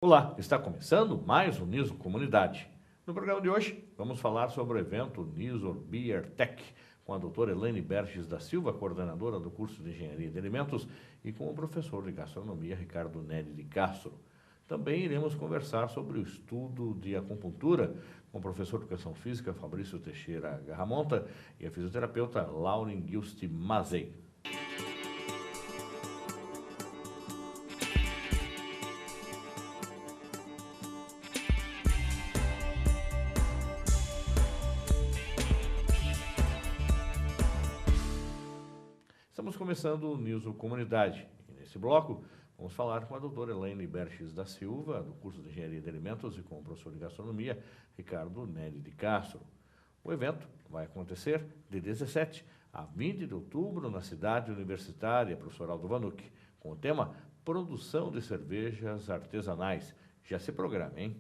Olá, está começando mais um Nisor Comunidade. No programa de hoje, vamos falar sobre o evento Nisor Beer Tech, com a doutora Elaine Berges da Silva, coordenadora do curso de Engenharia de Alimentos, e com o professor de Gastronomia, Ricardo Neri de Castro. Também iremos conversar sobre o estudo de acupuntura com o professor de Educação Física, Fabrício Teixeira Garramonta, e a fisioterapeuta Lauren Giusti Mazei. Estamos começando o Nisor Comunidade e nesse bloco vamos falar com a doutora Elaine Berges da Silva, do curso de Engenharia de Alimentos, e com o professor de Gastronomia, Ricardo Neri de Castro. O evento vai acontecer de 17 a 20 de outubro na cidade universitária Professor Aldo Vanucchi, com o tema Produção de Cervejas Artesanais. Já se programa, hein?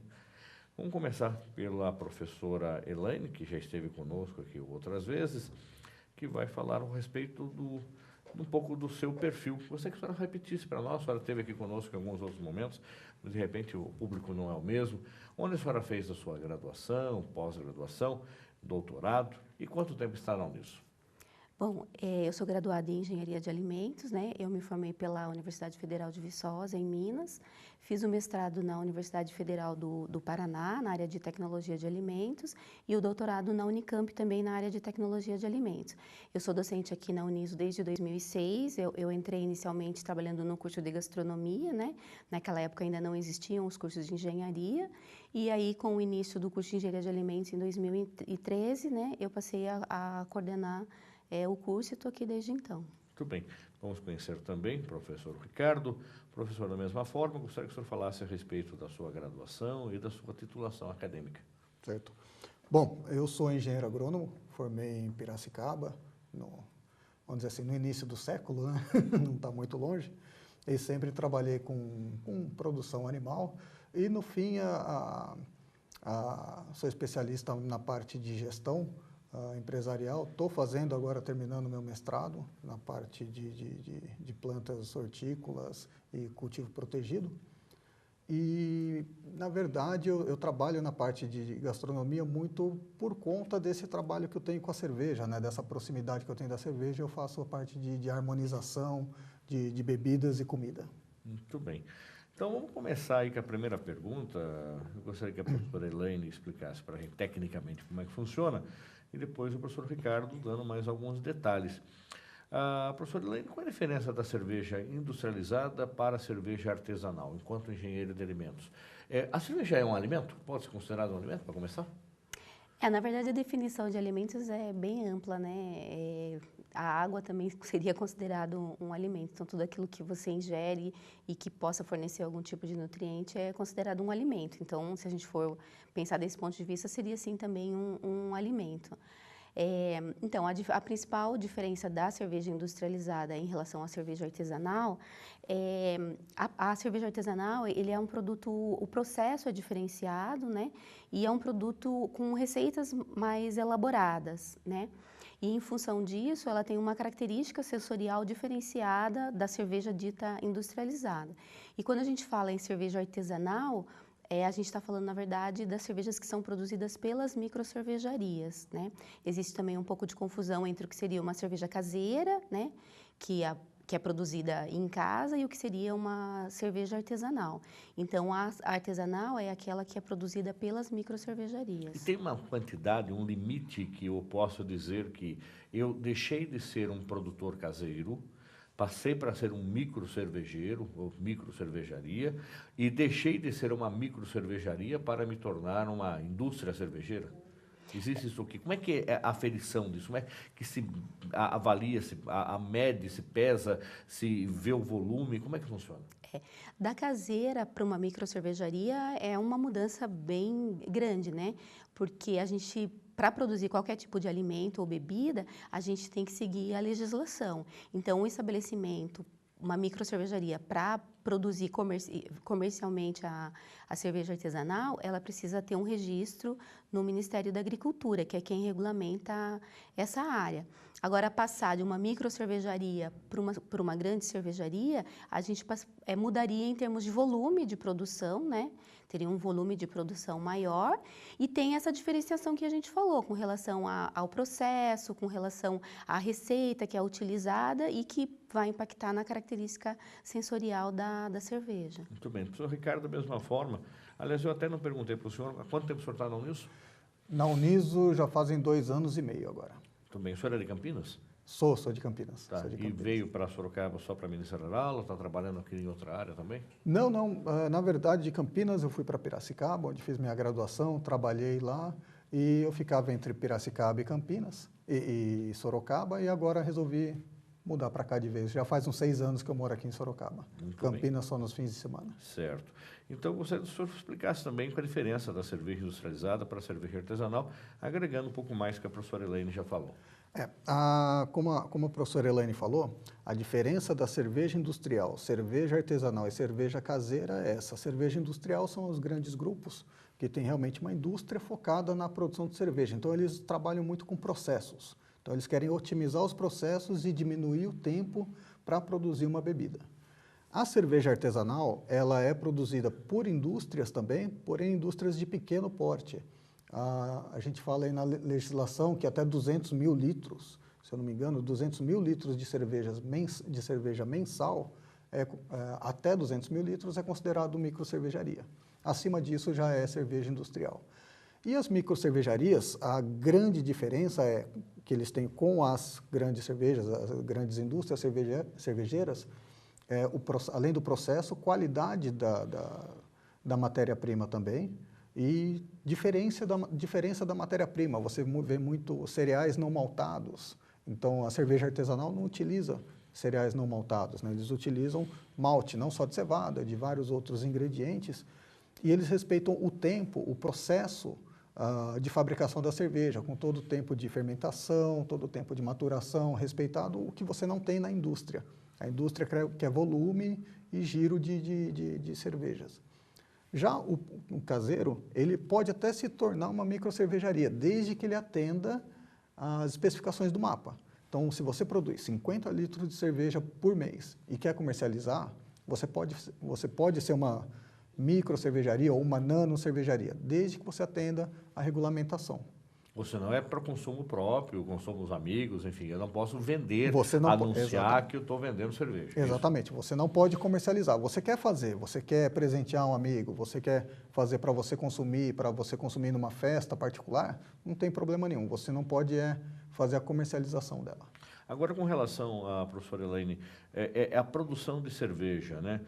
Vamos começar pela professora Elaine, que já esteve conosco aqui outras vezes, que vai falar a respeito um pouco do seu perfil. Gostaria que a senhora repetisse para nós. A senhora esteve aqui conosco em alguns outros momentos, mas de repente o público não é o mesmo. Onde a senhora fez a sua graduação, pós-graduação, doutorado e quanto tempo estará nisso? Bom, eu sou graduada em Engenharia de Alimentos, né? Eu me formei pela Universidade Federal de Viçosa, em Minas. Fiz o mestrado na Universidade Federal do Paraná, na área de Tecnologia de Alimentos, e o doutorado na Unicamp, também na área de Tecnologia de Alimentos. Eu sou docente aqui na Uniso desde 2006. Eu entrei inicialmente trabalhando no curso de Gastronomia, né? Naquela época ainda não existiam os cursos de Engenharia. E aí, com o início do curso de Engenharia de Alimentos em 2013, né? Eu passei a coordenar o curso e estou aqui desde então. Muito bem. Vamos conhecer também o professor Ricardo. Professor, da mesma forma, gostaria que o senhor falasse a respeito da sua graduação e da sua titulação acadêmica. Certo. Bom, eu sou engenheiro agrônomo, formei em Piracicaba, vamos dizer assim, no início do século, né? Não está muito longe, e sempre trabalhei com produção animal, e no fim sou especialista na parte de gestão empresarial. Estou fazendo agora, terminando meu mestrado na parte de plantas hortícolas e cultivo protegido. E, na verdade, eu trabalho na parte de gastronomia muito por conta desse trabalho que eu tenho com a cerveja, né? Dessa proximidade que eu tenho da cerveja. Eu faço a parte de harmonização de bebidas e comida. Muito bem. Então, vamos começar aí com a primeira pergunta. Eu gostaria que a professora Elaine explicasse para a gente tecnicamente como é que funciona, e depois o professor Ricardo dando mais alguns detalhes. Professor Elaine, qual é a diferença da cerveja industrializada para a cerveja artesanal, enquanto engenheiro de alimentos? A cerveja é um alimento? Pode ser considerado um alimento, para começar? Na verdade, a definição de alimentos é bem ampla, né? A água também seria considerado um alimento. Então, tudo aquilo que você ingere e que possa fornecer algum tipo de nutriente é considerado um alimento. Então, se a gente for pensar desse ponto de vista, seria sim também um alimento. Então, a principal diferença da cerveja industrializada em relação à cerveja artesanal a cerveja artesanal, ele é um produto, o processo é diferenciado, né? E é um produto com receitas mais elaboradas, né? E em função disso, ela tem uma característica sensorial diferenciada da cerveja dita industrializada. E quando a gente fala em cerveja artesanal, a gente está falando, na verdade, das cervejas que são produzidas pelas microcervejarias, né? Existe também um pouco de confusão entre o que seria uma cerveja caseira, né? Que é produzida em casa, e o que seria uma cerveja artesanal. Então, a artesanal é aquela que é produzida pelas microcervejarias. E tem uma quantidade, um limite que eu posso dizer que eu deixei de ser um produtor caseiro, passei para ser um microcervejeiro, ou microcervejaria, e deixei de ser uma microcervejaria para me tornar uma indústria cervejeira? Existe isso aqui? Como é que é a aferição disso? Como é que se avalia, se mede, se pesa, se vê o volume? Como é que funciona? Da caseira para uma microcervejaria é uma mudança bem grande, né? Porque a gente, para produzir qualquer tipo de alimento ou bebida, a gente tem que seguir a legislação. Então, um estabelecimento, uma microcervejaria, para produzir comercialmente a cerveja artesanal, ela precisa ter um registro no Ministério da Agricultura, que é quem regulamenta essa área. Agora, passar de uma micro cervejaria para uma grande cervejaria, a gente mudaria em termos de volume de produção, né? Teria um volume de produção maior e tem essa diferenciação que a gente falou com relação ao processo, com relação à receita que é utilizada e que vai impactar na característica sensorial da cerveja. Muito bem. Professor Ricardo, da mesma forma, aliás, eu até não perguntei para o senhor, há quanto tempo o senhor está na Uniso? Na Uniso já fazem 2 anos e meio agora. Muito bem. O senhor é de Campinas? Sou de Campinas. Tá. Sou de E Campinas. veio para Sorocaba só para ministrar aula, está trabalhando aqui em outra área também? Não. Na verdade, de Campinas eu fui para Piracicaba, onde fiz minha graduação, trabalhei lá e eu ficava entre Piracicaba e Campinas e Sorocaba e agora resolvi mudar para cá de vez. Já faz uns 6 anos que eu moro aqui em Sorocaba. Muito Campinas só nos fins de semana. Certo. Então, gostaria que o senhor explicasse também qual a diferença da cerveja industrializada para a cerveja artesanal, agregando um pouco mais que a professora Elaine já falou. Como a professora Elaine falou, a diferença da cerveja industrial, cerveja artesanal e cerveja caseira é essa. A cerveja industrial são os grandes grupos que têm realmente uma indústria focada na produção de cerveja. Então, eles trabalham muito com processos. Então, eles querem otimizar os processos e diminuir o tempo para produzir uma bebida. A cerveja artesanal, ela é produzida por indústrias também, porém indústrias de pequeno porte. A gente fala aí na legislação que até 200 mil litros, se eu não me engano, 200 mil litros de cerveja mensal, até 200 mil litros é considerado microcervejaria. Acima disso já é cerveja industrial. E as microcervejarias, a grande diferença é que eles têm com as grandes cervejas, as grandes indústrias cervejeiras, além do processo, qualidade da matéria-prima também e diferença da matéria-prima. Você vê muito cereais não maltados. Então, a cerveja artesanal não utiliza cereais não maltados, né? Eles utilizam malte, não só de cevada, de vários outros ingredientes, e eles respeitam o tempo, o processo de fabricação da cerveja, com todo o tempo de fermentação, todo o tempo de maturação, respeitado o que você não tem na indústria. A indústria quer volume e giro de cervejas. Já o caseiro, ele pode até se tornar uma microcervejaria, desde que ele atenda às especificações do mapa. Então, se você produz 50 litros de cerveja por mês e quer comercializar, você pode ser uma microcervejaria ou uma nanocervejaria, desde que você atenda à regulamentação. Você não é para consumo próprio, consumo dos amigos, enfim, eu não posso vender, anunciar que eu estou vendendo cerveja. Exatamente, você não pode comercializar. Você quer fazer, você quer presentear um amigo, você quer fazer para você consumir numa festa particular, não tem problema nenhum. Você não pode fazer a comercialização dela. Agora, com relação à professora Elaine, a produção de cerveja, né?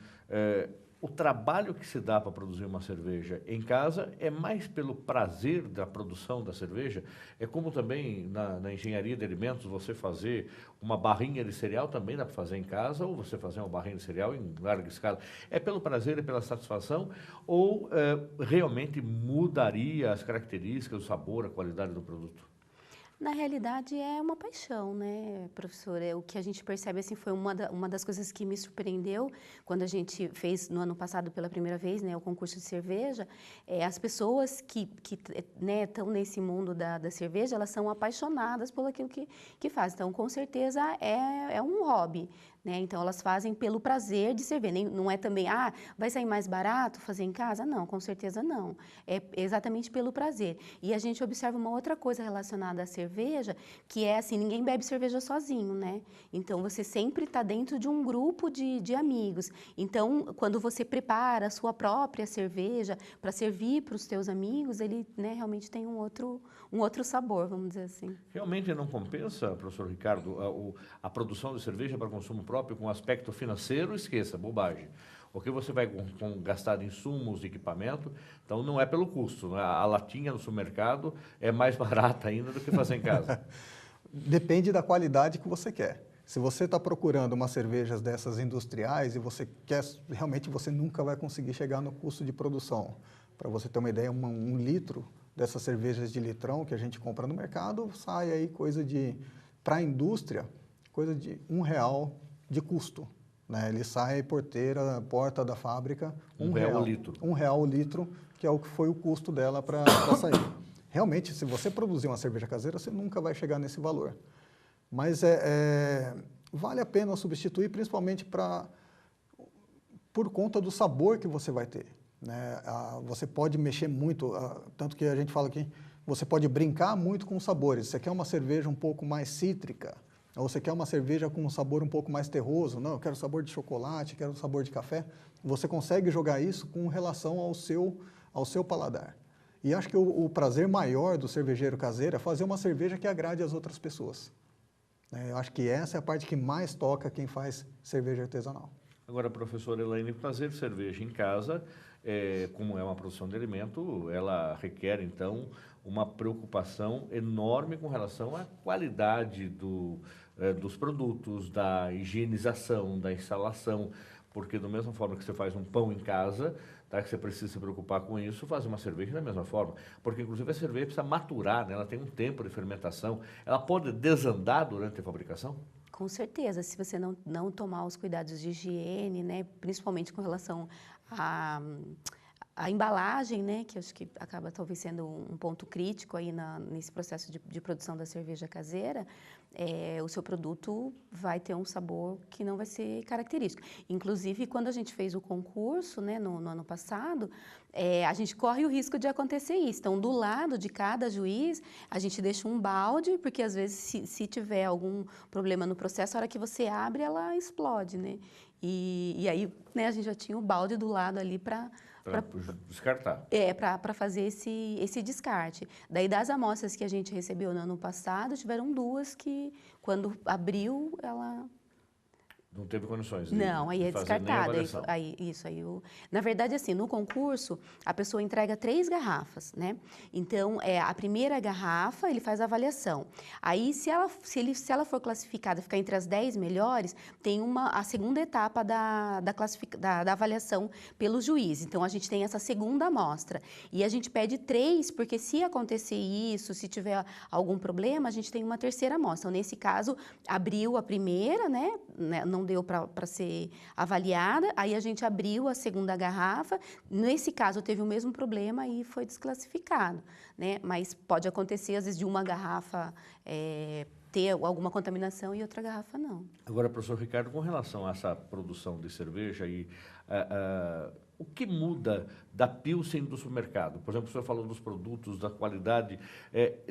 O trabalho que se dá para produzir uma cerveja em casa é mais pelo prazer da produção da cerveja? É como também na engenharia de alimentos, você fazer uma barrinha de cereal também dá para fazer em casa, ou você fazer uma barrinha de cereal em larga escala? É pelo prazer e pela satisfação, ou realmente mudaria as características, o sabor, a qualidade do produto? Na realidade, é uma paixão, né, professora? O que a gente percebe, assim, foi uma das coisas que me surpreendeu quando a gente fez, no ano passado, pela primeira vez, né, o concurso de cerveja. As pessoas que né, estão nesse mundo da cerveja, elas são apaixonadas por aquilo que fazem. Então, com certeza, é um hobby, né? Então, elas fazem pelo prazer de servir. Não é também, vai sair mais barato fazer em casa? Não, com certeza não. É exatamente pelo prazer. E a gente observa uma outra coisa relacionada à cerveja, que é assim, ninguém bebe cerveja sozinho, né? Então, você sempre está dentro de um grupo de amigos. Então, quando você prepara a sua própria cerveja para servir para os teus amigos, ele, né, realmente tem um outro sabor, vamos dizer assim. Realmente não compensa, professor Ricardo, a produção de cerveja para consumo próprio com aspecto financeiro? Esqueça, bobagem. O que você vai gastar de insumos, de equipamento, então não é pelo custo, né? A latinha no supermercado é mais barata ainda do que fazer em casa. Depende da qualidade que você quer. Se você está procurando umas cervejas dessas industriais e você quer, realmente você nunca vai conseguir chegar no custo de produção. Para você ter uma ideia, um litro dessas cervejas de litrão que a gente compra no mercado sai aí para a indústria, coisa de R$1 de custo. né? Ele sai porta da fábrica, R$1 o litro. R$1 o litro, que é o que foi o custo dela para sair. Realmente, se você produzir uma cerveja caseira, você nunca vai chegar nesse valor. Mas vale a pena substituir, principalmente por conta do sabor que você vai ter, né? Você pode mexer muito, tanto que a gente fala que você pode brincar muito com os sabores. Você quer uma cerveja um pouco mais cítrica, ou você quer uma cerveja com um sabor um pouco mais terroso, não, eu quero sabor de chocolate, quero sabor de café. Você consegue jogar isso com relação ao seu paladar. E acho que o prazer maior do cervejeiro caseiro é fazer uma cerveja que agrade as outras pessoas. Eu acho que essa é a parte que mais toca quem faz cerveja artesanal. Agora, professora Elaine, fazer cerveja em casa, como é uma produção de alimento, ela requer, então, uma preocupação enorme com relação à qualidade dos produtos, da higienização, da instalação, porque da mesma forma que você faz um pão em casa, tá, que você precisa se preocupar com isso, fazer uma cerveja da mesma forma, porque inclusive a cerveja precisa maturar, né? Ela tem um tempo de fermentação, ela pode desandar durante a fabricação? Com certeza, se você não tomar os cuidados de higiene, né, principalmente com relação à embalagem, né, que acho que acaba talvez sendo um ponto crítico aí nesse processo de produção da cerveja caseira, o seu produto vai ter um sabor que não vai ser característico. Inclusive, quando a gente fez o concurso, né, no ano passado, a gente corre o risco de acontecer isso. Então, do lado de cada juiz, a gente deixa um balde, porque às vezes, se tiver algum problema no processo, a hora que você abre, ela explode, né? E aí, né, a gente já tinha o balde do lado ali para descartar. Para fazer esse descarte. Daí, das amostras que a gente recebeu no ano passado, tiveram 2 que, quando abriu, ela... Não teve condições de Não, aí é fazer nem descartada. avaliação. Na verdade, assim, no concurso, a pessoa entrega 3 garrafas, né? Então, a primeira garrafa, ele faz a avaliação. Aí, se ela for classificada, ficar entre as 10 melhores, tem a segunda etapa da avaliação pelo juiz. Então, a gente tem essa segunda amostra. E a gente pede 3, porque se acontecer isso, se tiver algum problema, a gente tem uma terceira amostra. Então, nesse caso, abriu a primeira, né? Não deu para ser avaliada, aí a gente abriu a segunda garrafa, nesse caso teve o mesmo problema e foi desclassificado, né? Mas pode acontecer, às vezes, de uma garrafa ter alguma contaminação e outra garrafa não. Agora, professor Ricardo, com relação a essa produção de cerveja, o que muda da Pilsen do supermercado? Por exemplo, o senhor falou dos produtos, da qualidade.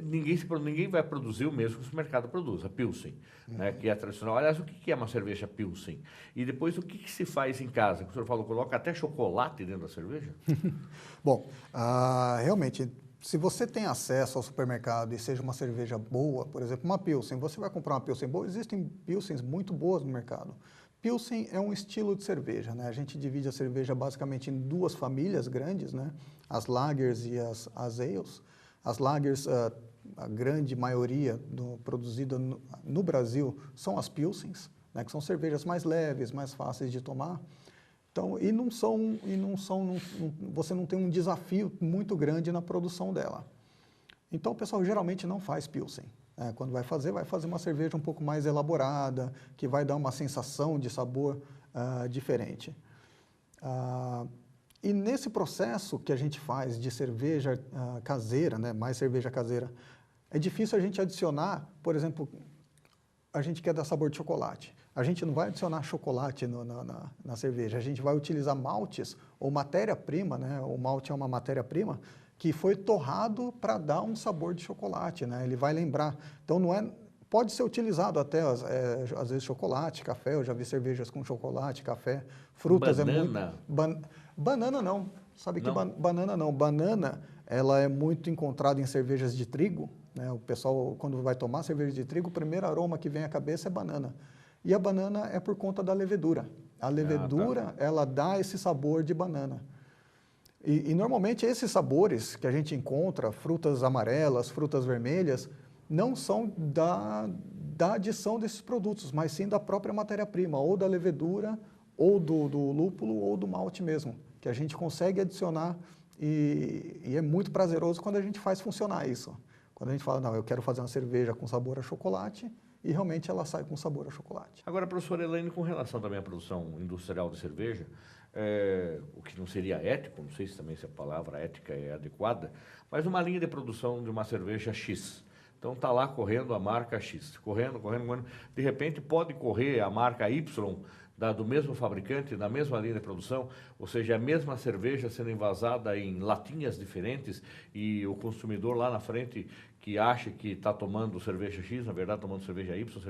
Ninguém vai produzir o mesmo que o supermercado produz, a Pilsen, né, que é tradicional. Aliás, o que é uma cerveja Pilsen? E depois, o que se faz em casa? O senhor falou, coloca até chocolate dentro da cerveja? Bom, realmente, se você tem acesso ao supermercado e seja uma cerveja boa, por exemplo, uma Pilsen, você vai comprar uma Pilsen boa, existem Pilsens muito boas no mercado. Pilsen é um estilo de cerveja, né? A gente divide a cerveja basicamente em 2 famílias grandes, né? As lagers e as ales. As lagers, a grande maioria produzida no Brasil são as Pilsens, né? Que são cervejas mais leves, mais fáceis de tomar. Então, você não tem um desafio muito grande na produção dela. Então, o pessoal geralmente não faz Pilsen. Quando vai fazer uma cerveja um pouco mais elaborada, que vai dar uma sensação de sabor diferente. E nesse processo que a gente faz de cerveja caseira, né, mais cerveja caseira, é difícil a gente adicionar, por exemplo, a gente quer dar sabor de chocolate. A gente não vai adicionar chocolate na cerveja, a gente vai utilizar maltes ou matéria-prima, né? O malte é uma matéria-prima que foi torrado para dar um sabor de chocolate, né? Ele vai lembrar. Então, pode ser utilizado até, às vezes, chocolate, café. Eu já vi cervejas com chocolate, café, frutas. Banana? Banana não. Sabe não? Que banana não. Banana, ela é muito encontrada em cervejas de trigo, né? O pessoal, quando vai tomar cerveja de trigo, o primeiro aroma que vem à cabeça é banana. E a banana é por conta da levedura. A levedura, ela dá esse sabor de banana. E normalmente esses sabores que a gente encontra, frutas amarelas, frutas vermelhas, não são da adição desses produtos, mas sim da própria matéria-prima, ou da levedura, ou do lúpulo, ou do malte mesmo, que a gente consegue adicionar e é muito prazeroso quando a gente faz funcionar isso. Quando a gente fala, não, eu quero fazer uma cerveja com sabor a chocolate, e realmente ela sai com sabor a chocolate. Agora, professora Elaine, com relação também à produção industrial de cerveja, o que não seria ético, não sei se também se a palavra ética é adequada, mas uma linha de produção de uma cerveja X. Então está lá correndo a marca X, correndo, de repente pode correr a marca Y do mesmo fabricante, da mesma linha de produção, ou seja, a mesma cerveja sendo envasada em latinhas diferentes e o consumidor lá na frente que acha que está tomando cerveja X, na verdade tomando cerveja Y,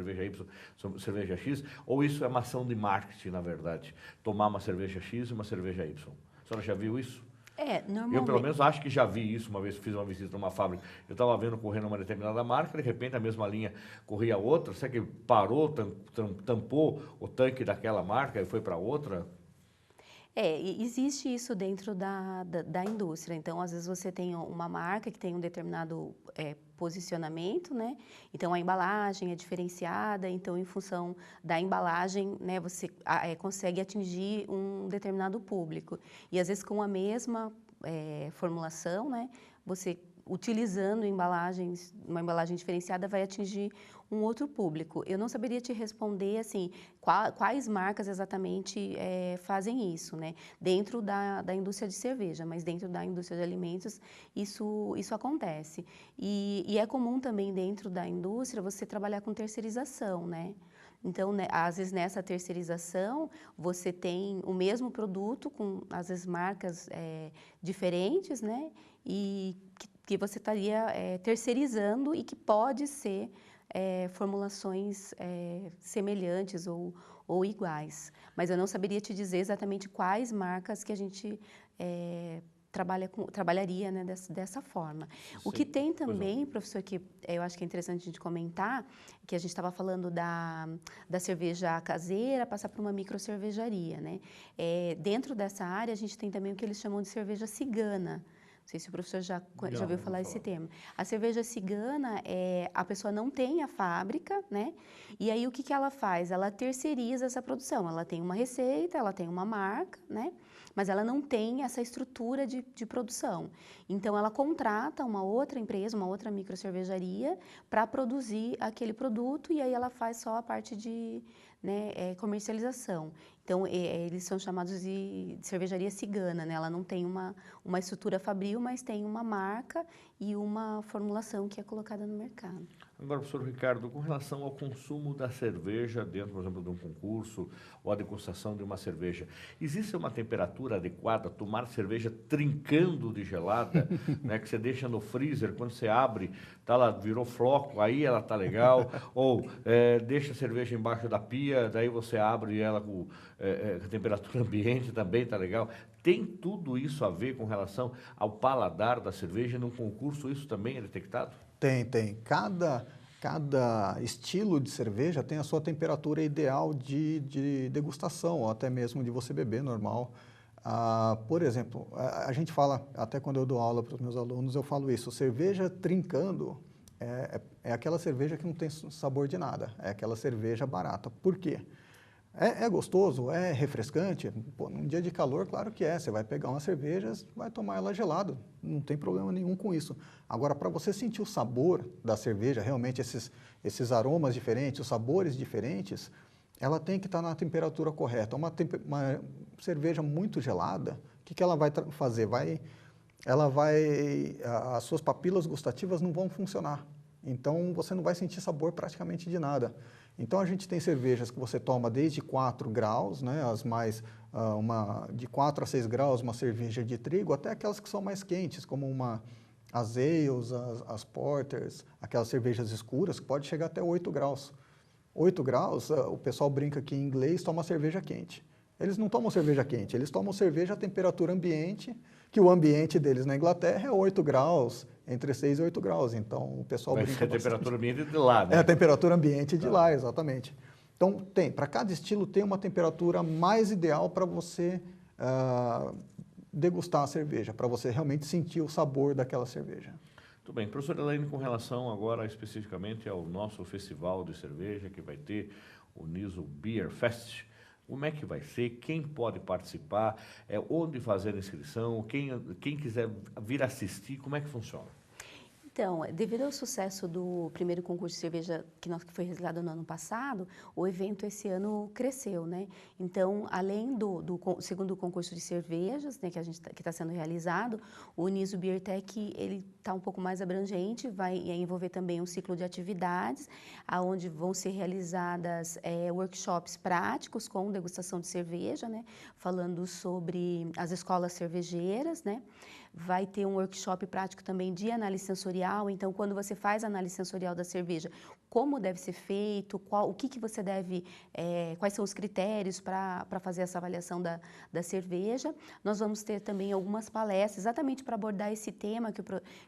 cerveja X, ou isso é uma ação de marketing, na verdade, tomar uma cerveja X e uma cerveja Y. A senhora já viu isso? Normalmente... Eu, pelo menos, acho que já vi isso uma vez que fiz uma visita numa fábrica. Eu estava vendo correndo uma determinada marca, de repente a mesma linha corria outra, será que parou, tampou o tanque daquela marca e foi para outra? Existe isso dentro da indústria. Então, às vezes você tem uma marca que tem um determinado posicionamento, né? Então, a embalagem é diferenciada. Então, em função da embalagem, né, você consegue atingir um determinado público. E, às vezes, com a mesma formulação, né, você utilizando uma embalagem diferenciada vai atingir um outro público. Eu não saberia te responder assim quais marcas exatamente fazem isso, né? Dentro da indústria de cerveja, mas dentro da indústria de alimentos isso acontece. E é comum também dentro da indústria você trabalhar com terceirização, né? Então, né, às vezes nessa terceirização você tem o mesmo produto com às vezes marcas diferentes, né? E que você estaria terceirizando e que pode ser formulações semelhantes ou iguais. Mas eu não saberia te dizer exatamente quais marcas que a gente trabalharia, né, dessa forma. Sim. O que tem também, professor, que eu acho que é interessante a gente comentar, que a gente estava falando da cerveja caseira passar para uma microcervejaria, né? Dentro dessa área a gente tem também o que eles chamam de cerveja cigana. Não sei se o professor já ouviu falar esse termo. A cerveja cigana, a pessoa não tem a fábrica, né? E aí o que ela faz? Ela terceiriza essa produção. Ela tem uma receita, ela tem uma marca, né? Mas ela não tem essa estrutura de produção. Então, ela contrata uma outra empresa, uma outra microcervejaria para produzir aquele produto e aí ela faz só a parte de comercialização. Então, eles são chamados de cervejaria cigana, né? Ela não tem uma estrutura fabril, mas tem uma marca e uma formulação que é colocada no mercado. Agora, professor Ricardo, com relação ao consumo da cerveja dentro, por exemplo, de um concurso ou a degustação de uma cerveja, existe uma temperatura adequada? Tomar cerveja trincando de gelada, né, que você deixa no freezer, quando você abre, tá lá, virou floco, aí ela tá legal, ou deixa a cerveja embaixo da pia, daí você abre ela com temperatura ambiente, também tá legal. Tem tudo isso a ver com relação ao paladar da cerveja? Num concurso isso também é detectado? Tem. Cada estilo de cerveja tem a sua temperatura ideal de degustação, ou até mesmo de você beber normal. Por exemplo, a gente fala, até quando eu dou aula para os meus alunos, eu falo isso, cerveja trincando é aquela cerveja que não tem sabor de nada, é aquela cerveja barata. Por quê? É gostoso, é refrescante. Pô, num dia de calor, claro que é. Você vai pegar uma cerveja, vai tomar ela gelada. Não tem problema nenhum com isso. Agora, para você sentir o sabor da cerveja, realmente esses aromas diferentes, os sabores diferentes, ela tem que estar na temperatura correta. Uma cerveja muito gelada, o que ela vai fazer? As suas papilas gustativas não vão funcionar. Então, você não vai sentir sabor praticamente de nada. Então, a gente tem cervejas que você toma desde 4 graus, né, de 4 a 6 graus, uma cerveja de trigo, até aquelas que são mais quentes, como as ales, as porters, aquelas cervejas escuras, que pode chegar até 8 graus. 8 graus, o pessoal brinca que em inglês toma cerveja quente. Eles não tomam cerveja quente, eles tomam cerveja a temperatura ambiente, que o ambiente deles na Inglaterra é 8 graus, entre 6 e 8 graus. Então, o pessoal brinca bastante. É a temperatura ambiente de lá, né? É a temperatura ambiente de lá, exatamente. Então, para cada estilo tem uma temperatura mais ideal para você degustar a cerveja, para você realmente sentir o sabor daquela cerveja. Muito bem. Professora Elaine, com relação agora especificamente ao nosso festival de cerveja que vai ter, o NISO Beer Fest, como é que vai ser? Quem pode participar? Onde fazer a inscrição? Quem quiser vir assistir, como é que funciona? Então, devido ao sucesso do primeiro concurso de cerveja que foi realizado no ano passado, o evento esse ano cresceu, né? Então, além do segundo concurso de cervejas, né, que está sendo realizado, o Uniso Beer Tech ele está um pouco mais abrangente, vai envolver também um ciclo de atividades, aonde vão ser realizadas workshops práticos com degustação de cerveja, né? Falando sobre as escolas cervejeiras, né? Vai ter um workshop prático também de análise sensorial. Então, quando você faz a análise sensorial da cerveja, como deve ser feito, o que você deve, quais são os critérios para fazer essa avaliação da cerveja. Nós vamos ter também algumas palestras, exatamente para abordar esse tema que o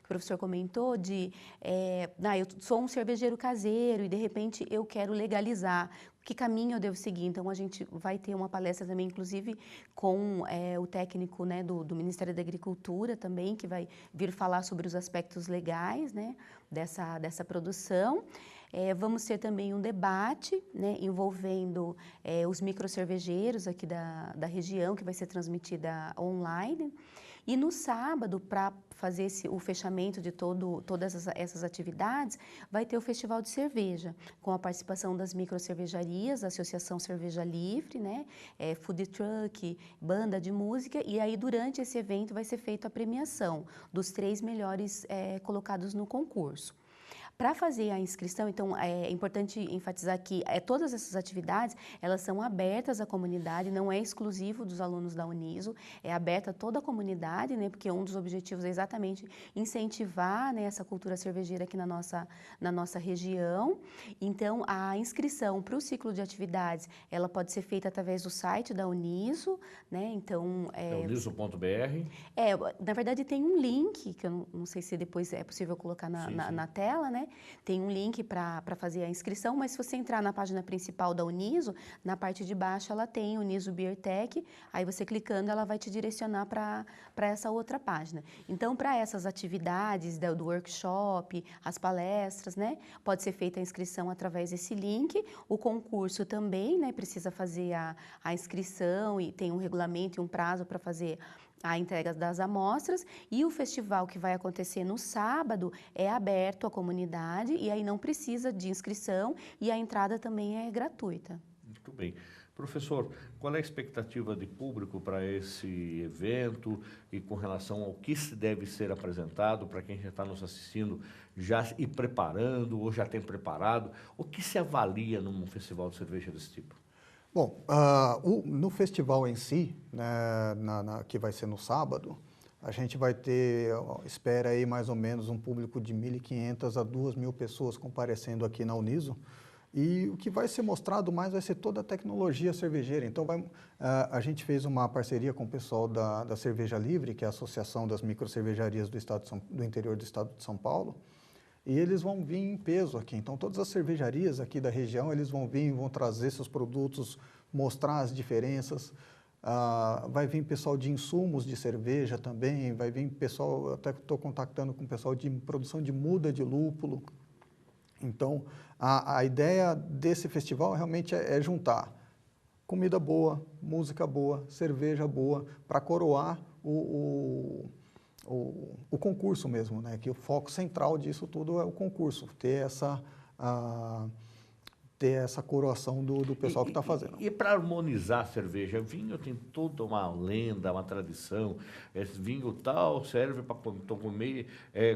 professor comentou, de, eu sou um cervejeiro caseiro e, de repente, eu quero legalizar. Que caminho eu devo seguir? Então, a gente vai ter uma palestra também, inclusive, com o técnico, né, do Ministério da Agricultura também, que vai vir falar sobre os aspectos legais, né, dessa produção. Vamos ter também um debate, né, envolvendo os microcervejeiros aqui da região, que vai ser transmitida online. E no sábado, para fazer o fechamento de todas essas atividades, vai ter o Festival de Cerveja, com a participação das microcervejarias, da Associação Cerveja Livre, né, food truck, banda de música, e aí durante esse evento vai ser feita a premiação dos 3 melhores colocados no concurso. Para fazer a inscrição, então, é importante enfatizar que todas essas atividades, elas são abertas à comunidade, não é exclusivo dos alunos da Uniso, é aberta a toda a comunidade, né, porque um dos objetivos é exatamente incentivar, né, essa cultura cervejeira aqui na nossa região. Então, a inscrição para o ciclo de atividades, ela pode ser feita através do site da Uniso, né, então... uniso.br. Na verdade, tem um link, que eu não sei se depois é possível colocar na tela, né? Tem um link para fazer a inscrição, mas se você entrar na página principal da Uniso, na parte de baixo ela tem Uniso Beer Tech, aí você clicando ela vai te direcionar para essa outra página. Então, para essas atividades do workshop, as palestras, né, pode ser feita a inscrição através desse link. O concurso também, né, precisa fazer a inscrição e tem um regulamento e um prazo para fazer a entrega das amostras, e o festival que vai acontecer no sábado é aberto à comunidade e aí não precisa de inscrição e a entrada também é gratuita. Muito bem. Professor, qual é a expectativa de público para esse evento e com relação ao que se deve ser apresentado para quem já está nos assistindo, já ir preparando ou já tem preparado? O que se avalia num festival de cerveja desse tipo? Bom, no festival em si, né, que vai ser no sábado, a gente vai ter, espera aí mais ou menos um público de 1.500 a 2.000 pessoas comparecendo aqui na Uniso. E o que vai ser mostrado mais vai ser toda a tecnologia cervejeira. Então, a gente fez uma parceria com o pessoal da Cerveja Livre, que é a Associação das Microcervejarias do interior do estado de São Paulo. E eles vão vir em peso aqui. Então, todas as cervejarias aqui da região, eles vão vir, vão trazer seus produtos, mostrar as diferenças. Vai vir pessoal de insumos de cerveja também, vai vir pessoal, até estou contactando com o pessoal de produção de muda de lúpulo. Então, a ideia desse festival realmente é juntar comida boa, música boa, cerveja boa, para coroar o concurso mesmo, né? Que o foco central disso tudo é o concurso, ter essa coroação do pessoal que está fazendo. E para harmonizar a cerveja, vinho tem toda uma lenda, uma tradição. Esse vinho tal serve para comer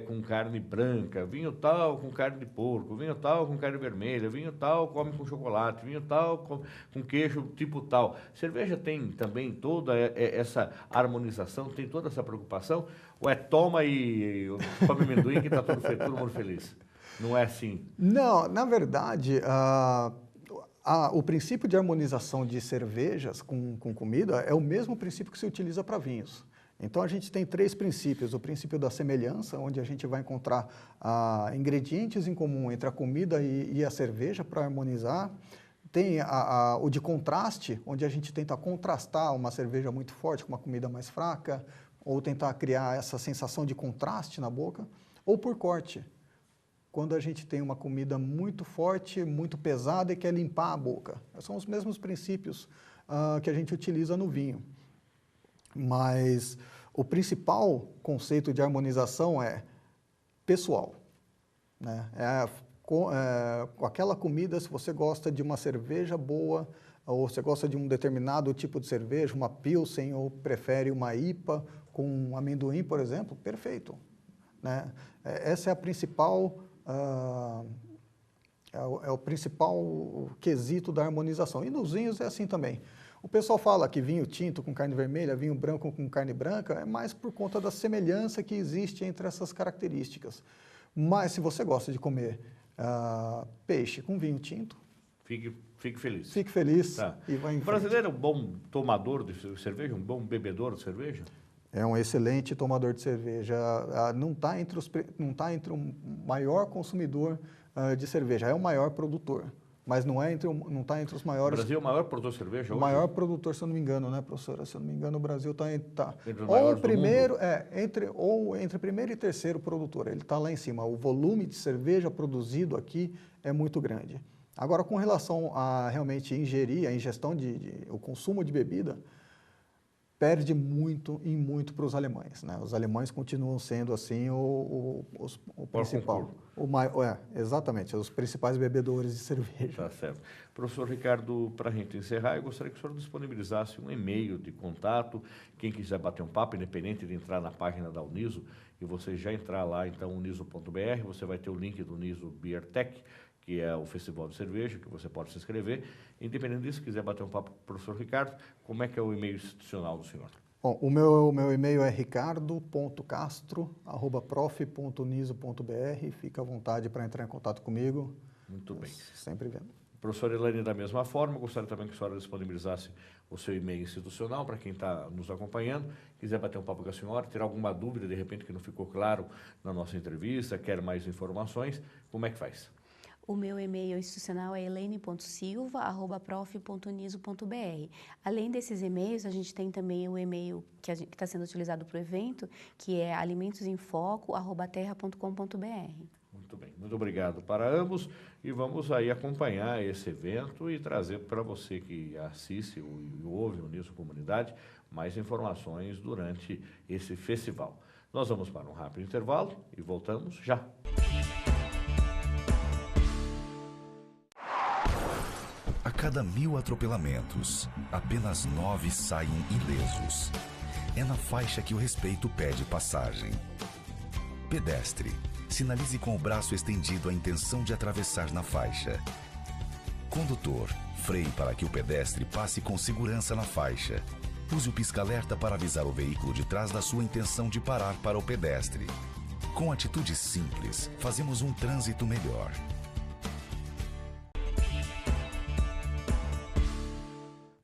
com carne branca, vinho tal com carne de porco, vinho tal com carne vermelha, vinho tal come com chocolate, vinho tal com queijo tipo tal. Cerveja tem também toda essa harmonização, tem toda essa preocupação? Ou toma e come amendoim que está todo feito, todo mundo feliz? Não é assim? Não, na verdade, o princípio de harmonização de cervejas com comida é o mesmo princípio que se utiliza para vinhos. Então, a gente tem 3 princípios. O princípio da semelhança, onde a gente vai encontrar ingredientes em comum entre a comida e a cerveja para harmonizar. Tem o de contraste, onde a gente tenta contrastar uma cerveja muito forte com uma comida mais fraca, ou tentar criar essa sensação de contraste na boca, ou por corte. Quando a gente tem uma comida muito forte, muito pesada e quer limpar a boca. São os mesmos princípios que a gente utiliza no vinho. Mas o principal conceito de harmonização é pessoal, né? Com aquela comida, se você gosta de uma cerveja boa, ou você gosta de um determinado tipo de cerveja, uma Pilsen, ou prefere uma IPA com amendoim, por exemplo, perfeito, né? Essa é a principal, é o principal quesito da harmonização. E nos vinhos é assim também. O pessoal fala que vinho tinto com carne vermelha, vinho branco com carne branca, é mais por conta da semelhança que existe entre essas características. Mas se você gosta de comer peixe com vinho tinto, Fique feliz. fique feliz Tá. e vai em O frente. brasileiro é um bom tomador de cerveja, um bom bebedor de cerveja? É um excelente tomador de cerveja, não está entre o maior consumidor de cerveja, é o maior produtor, mas não está entre os O maiores. Brasil é o maior produtor de cerveja O hoje? maior produtor, se eu não me engano, né, professora? Se eu não me engano, o Brasil está Entre os ou maiores do primeiro, mundo? entre primeiro e terceiro produtor. Ele está lá em cima. O volume de cerveja produzido aqui é muito grande. Agora, com relação a realmente ingerir, a ingestão o consumo de bebida, perde muito e muito para os alemães, né? Os alemães continuam sendo assim o principal, exatamente, os principais bebedores de cerveja. Tá certo. Professor Ricardo, para a gente encerrar, eu gostaria que o senhor disponibilizasse um e-mail de contato, quem quiser bater um papo, independente de entrar na página da Uniso, e você já entrar lá, então, uniso.br, você vai ter o link do Uniso Beer Tech, que é o festival de cerveja, que você pode se inscrever. Independente disso, se quiser bater um papo com o professor Ricardo, como é que é o e-mail institucional do senhor? Bom, o meu e-mail é ricardo.castro@prof.uniso.br. Fica à vontade para entrar em contato comigo. Muito bem. Sempre vendo. Professor Elaine, da mesma forma, gostaria também que a senhora disponibilizasse o seu e-mail institucional para quem está nos acompanhando, quiser bater um papo com a senhora, ter alguma dúvida, de repente, que não ficou claro na nossa entrevista, quer mais informações, como é que faz? O meu e-mail institucional é elaine.silva@prof.uniso.br. Além desses e-mails, a gente tem também o e-mail que está sendo utilizado para o evento, que é alimentosemfoco@terra.com.br. Muito bem, muito obrigado para ambos e vamos aí acompanhar esse evento e trazer para você que assiste e ouve o Uniso Comunidade mais informações durante esse festival. Nós vamos para um rápido intervalo e voltamos já. A cada 1000 atropelamentos, apenas 9 saem ilesos. É na faixa que o respeito pede passagem. Pedestre, sinalize com o braço estendido a intenção de atravessar na faixa. Condutor, freie para que o pedestre passe com segurança na faixa. Use o pisca-alerta para avisar o veículo de trás da sua intenção de parar para o pedestre. Com atitudes simples, fazemos um trânsito melhor.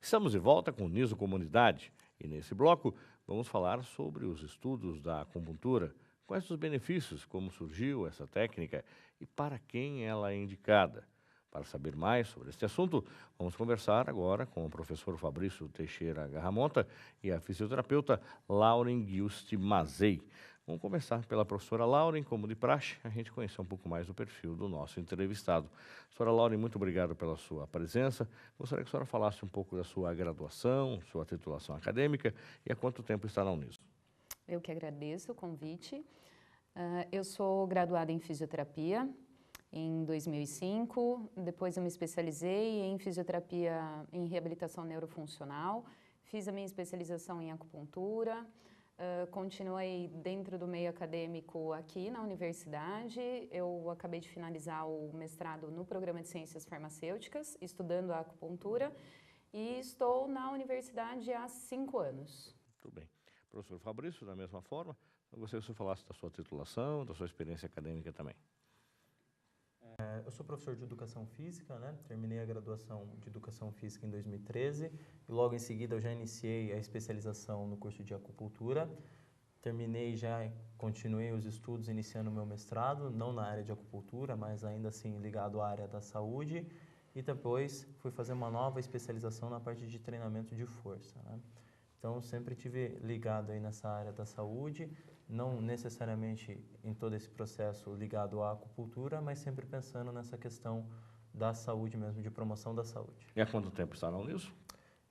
Estamos de volta com o Uniso Comunidade e nesse bloco vamos falar sobre os estudos da acupuntura, quais os benefícios, como surgiu essa técnica e para quem ela é indicada. Para saber mais sobre este assunto, vamos conversar agora com o professor Fabrício Teixeira Garramonta e a fisioterapeuta Lauren Giusti Mazei. Vamos começar pela professora Lauren, como de praxe, a gente conhecer um pouco mais do perfil do nosso entrevistado. Professora Lauren, muito obrigado pela sua presença. Gostaria que a senhora falasse um pouco da sua graduação, sua titulação acadêmica e há quanto tempo está na Uniso. Eu que agradeço o convite. Eu sou graduada em fisioterapia em 2005, depois eu me especializei em fisioterapia em reabilitação neurofuncional, fiz a minha especialização em acupuntura, continuei dentro do meio acadêmico aqui na universidade. Eu acabei de finalizar o mestrado no programa de Ciências Farmacêuticas, estudando a acupuntura, e estou na universidade há 5 anos. Muito bem. Professor Fabrício, da mesma forma, eu gostaria que você falasse da sua titulação, da sua experiência acadêmica também. Eu sou professor de Educação Física, né? Terminei a graduação de Educação Física em 2013 e logo em seguida eu já iniciei a especialização no curso de acupuntura. Continuei os estudos iniciando o meu mestrado, não na área de acupuntura, mas ainda assim ligado à área da saúde, e depois fui fazer uma nova especialização na parte de treinamento de força, né? Então, sempre tive ligado aí nessa área da saúde, não necessariamente em todo esse processo ligado à acupuntura, mas sempre pensando nessa questão da saúde mesmo, de promoção da saúde. E há quanto tempo está na Uniso?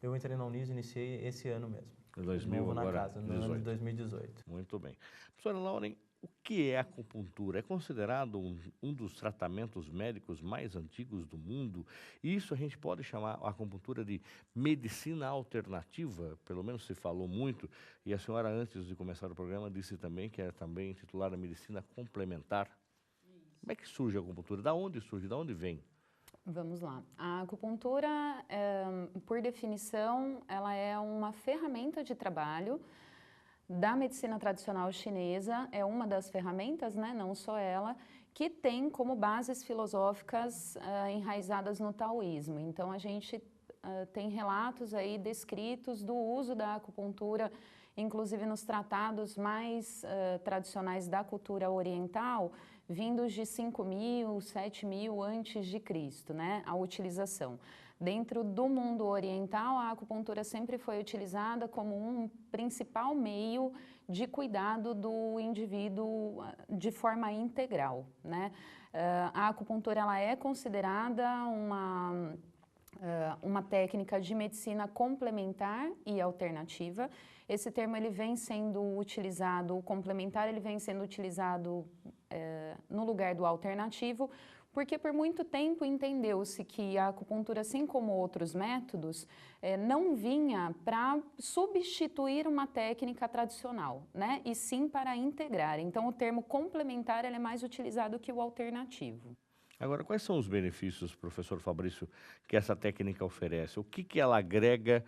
Eu entrei na Uniso e iniciei esse ano mesmo. Em 2000 novo agora, na casa, no ano de 2018. Muito bem. Professora Lauren, O que é acupuntura? É considerado um dos tratamentos médicos mais antigos do mundo. E isso a gente pode chamar a acupuntura de medicina alternativa, pelo menos se falou muito. E a senhora, antes de começar o programa, disse também que é também titular da medicina complementar. Como é que surge a acupuntura? Da onde surge? Da onde vem? Vamos lá. A acupuntura, por definição, ela é uma ferramenta de trabalho da medicina tradicional chinesa, é uma das ferramentas, né, não só ela, que tem como bases filosóficas enraizadas no taoísmo. Então, a gente tem relatos aí descritos do uso da acupuntura, inclusive nos tratados mais tradicionais da cultura oriental, vindos de 5.000, 7.000 antes de Cristo, né, a utilização. Dentro do mundo oriental, a acupuntura sempre foi utilizada como um principal meio de cuidado do indivíduo de forma integral, né? A acupuntura ela é considerada uma técnica de medicina complementar e alternativa. Esse termo ele vem sendo utilizado, o complementar ele vem sendo utilizado no lugar do alternativo, porque por muito tempo entendeu-se que a acupuntura, assim como outros métodos, não vinha para substituir uma técnica tradicional, né? E sim para integrar. Então, o termo complementar ele é mais utilizado que o alternativo. Agora, quais são os benefícios, professor Fabrício, que essa técnica oferece? O que ela agrega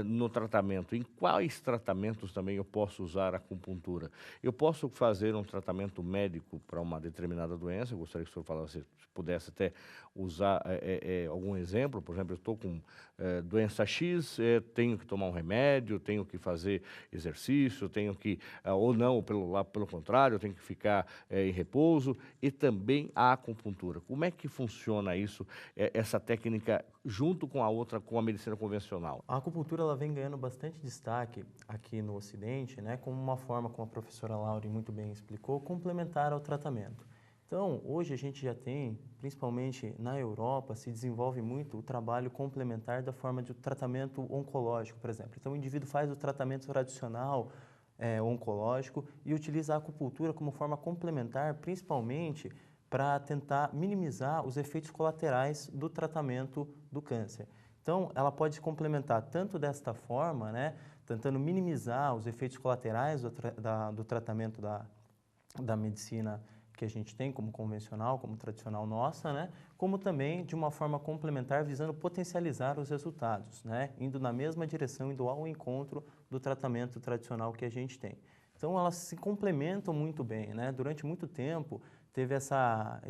no tratamento? Em quais tratamentos também eu posso usar a acupuntura? Eu posso fazer um tratamento médico para uma determinada doença? Eu gostaria que o senhor falasse, se pudesse até usar algum exemplo. Por exemplo, eu estou com doença X, tenho que tomar um remédio, tenho que fazer exercício, tenho que, ou não, pelo contrário, eu tenho que ficar em repouso, e também a acupuntura. Como é que funciona isso, essa técnica, junto com a outra, com a medicina convencional? A acupuntura ela vem ganhando bastante destaque aqui no Ocidente, né, como uma forma, como a professora Laure muito bem explicou, complementar ao tratamento. Então, hoje a gente já tem, principalmente na Europa, se desenvolve muito o trabalho complementar da forma de tratamento oncológico, por exemplo. Então, o indivíduo faz o tratamento tradicional oncológico e utiliza a acupuntura como forma complementar, principalmente para tentar minimizar os efeitos colaterais do tratamento do câncer. Então, ela pode complementar tanto desta forma, né, tentando minimizar os efeitos colaterais do tratamento da medicina que a gente tem, como convencional, como tradicional nossa, né, como também de uma forma complementar, visando potencializar os resultados, né, indo na mesma direção, indo ao encontro do tratamento tradicional que a gente tem. Então, elas se complementam muito bem, né? Durante muito tempo, teve essa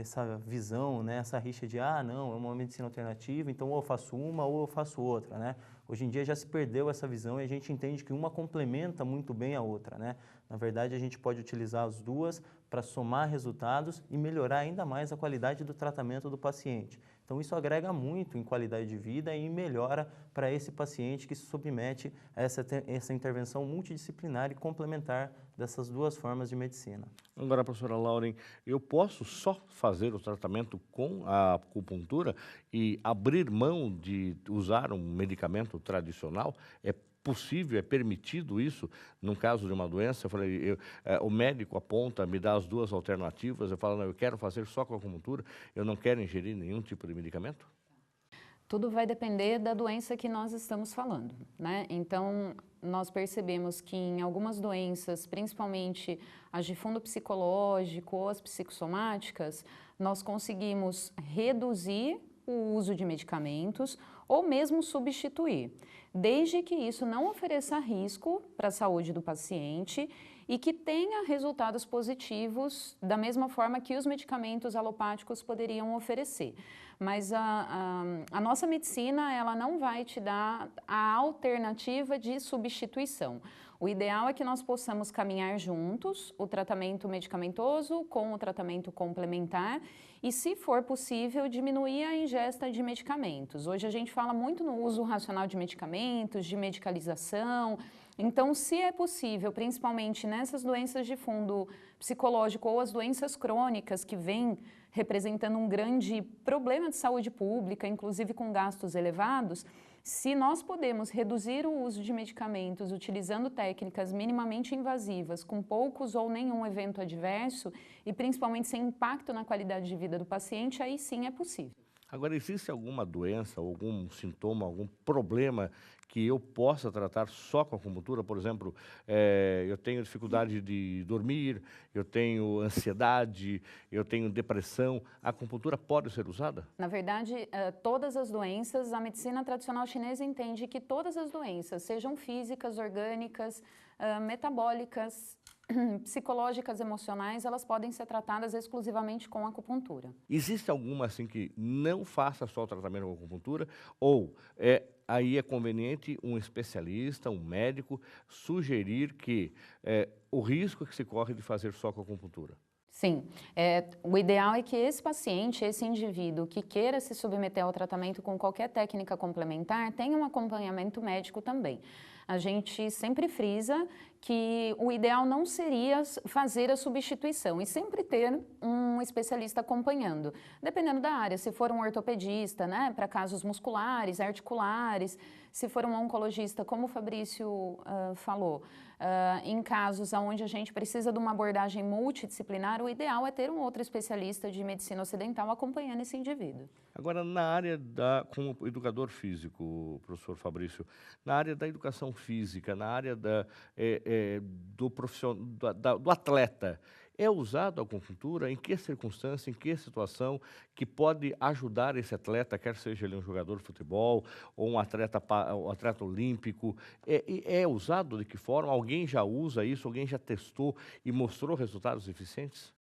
visão, né? Essa rixa de, não, é uma medicina alternativa, então ou eu faço uma ou eu faço outra, né? Hoje em dia já se perdeu essa visão e a gente entende que uma complementa muito bem a outra, né? Na verdade, a gente pode utilizar as duas para somar resultados e melhorar ainda mais a qualidade do tratamento do paciente. Então, isso agrega muito em qualidade de vida e melhora para esse paciente que se submete a essa intervenção multidisciplinar e complementar dessas duas formas de medicina. Agora, professora Lauren, eu posso só fazer o tratamento com a acupuntura e abrir mão de usar um medicamento tradicional? É possível, é permitido isso num caso de uma doença? Eu falei, o médico aponta, me dá as duas alternativas, eu falo, não, eu quero fazer só com a acupuntura, eu não quero ingerir nenhum tipo de medicamento? Tudo vai depender da doença que nós estamos falando, né? Então, nós percebemos que em algumas doenças, principalmente as de fundo psicológico ou as psicossomáticas, nós conseguimos reduzir o uso de medicamentos ou mesmo substituir, desde que isso não ofereça risco para a saúde do paciente e que tenha resultados positivos da mesma forma que os medicamentos alopáticos poderiam oferecer. Mas a nossa medicina, ela não vai te dar a alternativa de substituição. O ideal é que nós possamos caminhar juntos, o tratamento medicamentoso com o tratamento complementar e, se for possível, diminuir a ingesta de medicamentos. Hoje a gente fala muito no uso racional de medicamentos, de medicalização. Então, se é possível, principalmente nessas doenças de fundo psicológico ou as doenças crônicas que vêm representando um grande problema de saúde pública, inclusive com gastos elevados, Se nós podemos reduzir o uso de medicamentos utilizando técnicas minimamente invasivas, com poucos ou nenhum evento adverso, e principalmente sem impacto na qualidade de vida do paciente, aí sim é possível. Agora, existe alguma doença, algum sintoma, algum problema que eu possa tratar só com a acupuntura? Por exemplo, eu tenho dificuldade de dormir, eu tenho ansiedade, eu tenho depressão. A acupuntura pode ser usada? Na verdade, todas as doenças, a medicina tradicional chinesa entende que todas as doenças, sejam físicas, orgânicas, metabólicas, psicológicas, emocionais, elas podem ser tratadas exclusivamente com acupuntura. Existe alguma assim que não faça só o tratamento com acupuntura? Ou aí é conveniente um especialista, um médico, sugerir que o risco que se corre de fazer só com acupuntura? Sim, o ideal é que esse paciente, esse indivíduo que queira se submeter ao tratamento com qualquer técnica complementar, tenha um acompanhamento médico também. A gente sempre frisa que o ideal não seria fazer a substituição e sempre ter um especialista acompanhando, dependendo da área. Se for um ortopedista, né, para casos musculares, articulares, se for um oncologista, como o Fabrício falou, em casos onde a gente precisa de uma abordagem multidisciplinar, o ideal é ter um outro especialista de medicina ocidental acompanhando esse indivíduo. Agora, na área como educador físico, professor Fabrício, na área da educação física, na área do atleta, é usado a acupuntura? Em que circunstância, em que situação que pode ajudar esse atleta, quer seja ele um jogador de futebol ou um atleta olímpico? É usado de que forma? Alguém já usa isso? Alguém já testou e mostrou resultados eficientes?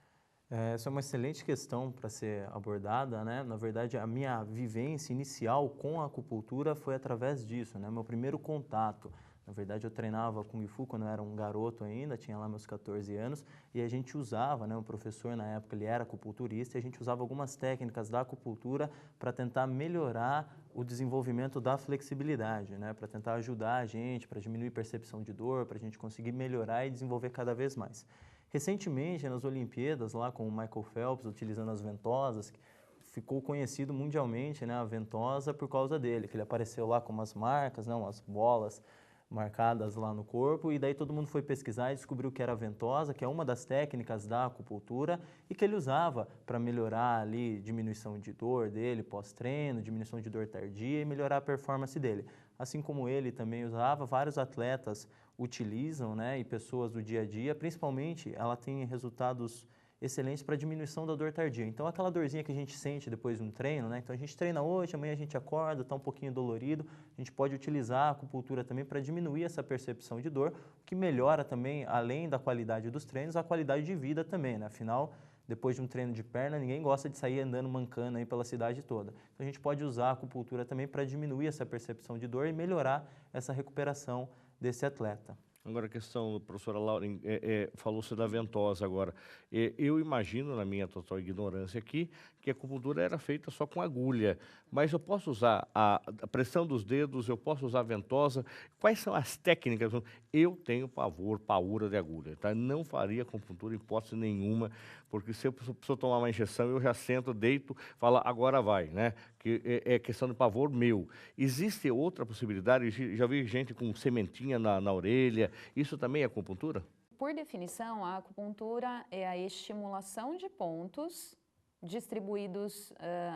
Essa é uma excelente questão para ser abordada, né? Na verdade, a minha vivência inicial com a acupuntura foi através disso, né? Meu primeiro contato. Na verdade, eu treinava Kung Fu quando eu era um garoto ainda, tinha lá meus 14 anos, e a gente usava, né? O professor na época, ele era acupunturista, e a gente usava algumas técnicas da acupuntura para tentar melhorar o desenvolvimento da flexibilidade, né? Para tentar ajudar a gente, para diminuir percepção de dor, para a gente conseguir melhorar e desenvolver cada vez mais. Recentemente, nas Olimpíadas, lá com o Michael Phelps, utilizando as ventosas, ficou conhecido mundialmente, né, a ventosa por causa dele, que ele apareceu lá com umas marcas, né, umas bolas marcadas lá no corpo, e daí todo mundo foi pesquisar e descobriu que era a ventosa, que é uma das técnicas da acupuntura, e que ele usava para melhorar ali diminuição de dor dele pós-treino, diminuição de dor tardia e melhorar a performance dele. Assim como ele também usava, vários atletas utilizam, né, e pessoas do dia a dia, principalmente ela tem resultados excelentes para diminuição da dor tardia. Então, aquela dorzinha que a gente sente depois de um treino, né? Então, a gente treina hoje, amanhã a gente acorda, está um pouquinho dolorido, a gente pode utilizar a acupuntura também para diminuir essa percepção de dor, o que melhora também, além da qualidade dos treinos, a qualidade de vida também, né? Afinal, depois de um treino de perna, ninguém gosta de sair andando mancando aí pela cidade toda. Então, a gente pode usar a acupuntura também para diminuir essa percepção de dor e melhorar essa recuperação desse atleta. Agora, a questão, professora Lauren, falou-se da ventosa agora. Eu imagino, na minha total ignorância aqui, que a acupuntura era feita só com agulha. Mas eu posso usar a pressão dos dedos, eu posso usar a ventosa. Quais são as técnicas? Eu tenho paura de agulha, tá? Não faria acupuntura em hipótese nenhuma, porque se eu preciso tomar uma injeção, eu já sento, deito, falo, agora vai, né? Que é questão de pavor meu. Existe outra possibilidade? Já vi gente com sementinha na orelha. Isso também é acupuntura? Por definição, a acupuntura é a estimulação de pontos distribuídos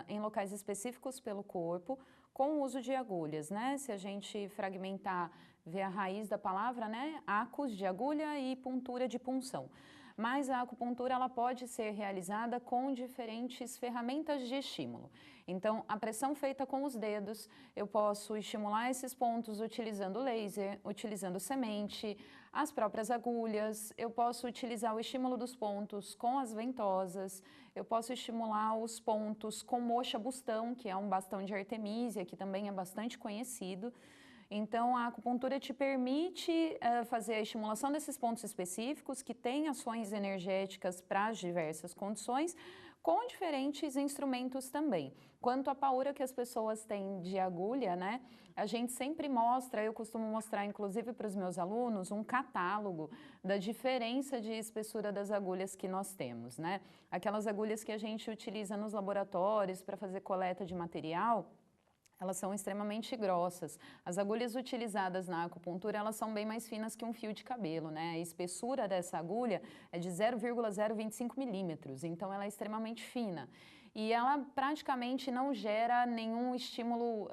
em locais específicos pelo corpo com o uso de agulhas, né? Se a gente fragmentar, ver a raiz da palavra, né? Acus de agulha e puntura de punção. Mas a acupuntura ela pode ser realizada com diferentes ferramentas de estímulo. Então, a pressão feita com os dedos, eu posso estimular esses pontos utilizando laser, utilizando semente, as próprias agulhas, eu posso utilizar o estímulo dos pontos com as ventosas, eu posso estimular os pontos com moxa bustão, que é um bastão de artemísia, que também é bastante conhecido. Então, a acupuntura te permite fazer a estimulação desses pontos específicos que têm ações energéticas para as diversas condições, com diferentes instrumentos também. Quanto à paura que as pessoas têm de agulha, né? A gente sempre mostra, eu costumo mostrar inclusive para os meus alunos, um catálogo da diferença de espessura das agulhas que nós temos, né? Aquelas agulhas que a gente utiliza nos laboratórios para fazer coleta de material, elas são extremamente grossas. As agulhas utilizadas na acupuntura, elas são bem mais finas que um fio de cabelo, né? A espessura dessa agulha é de 0,025 milímetros, então ela é extremamente fina. E ela praticamente não gera nenhum estímulo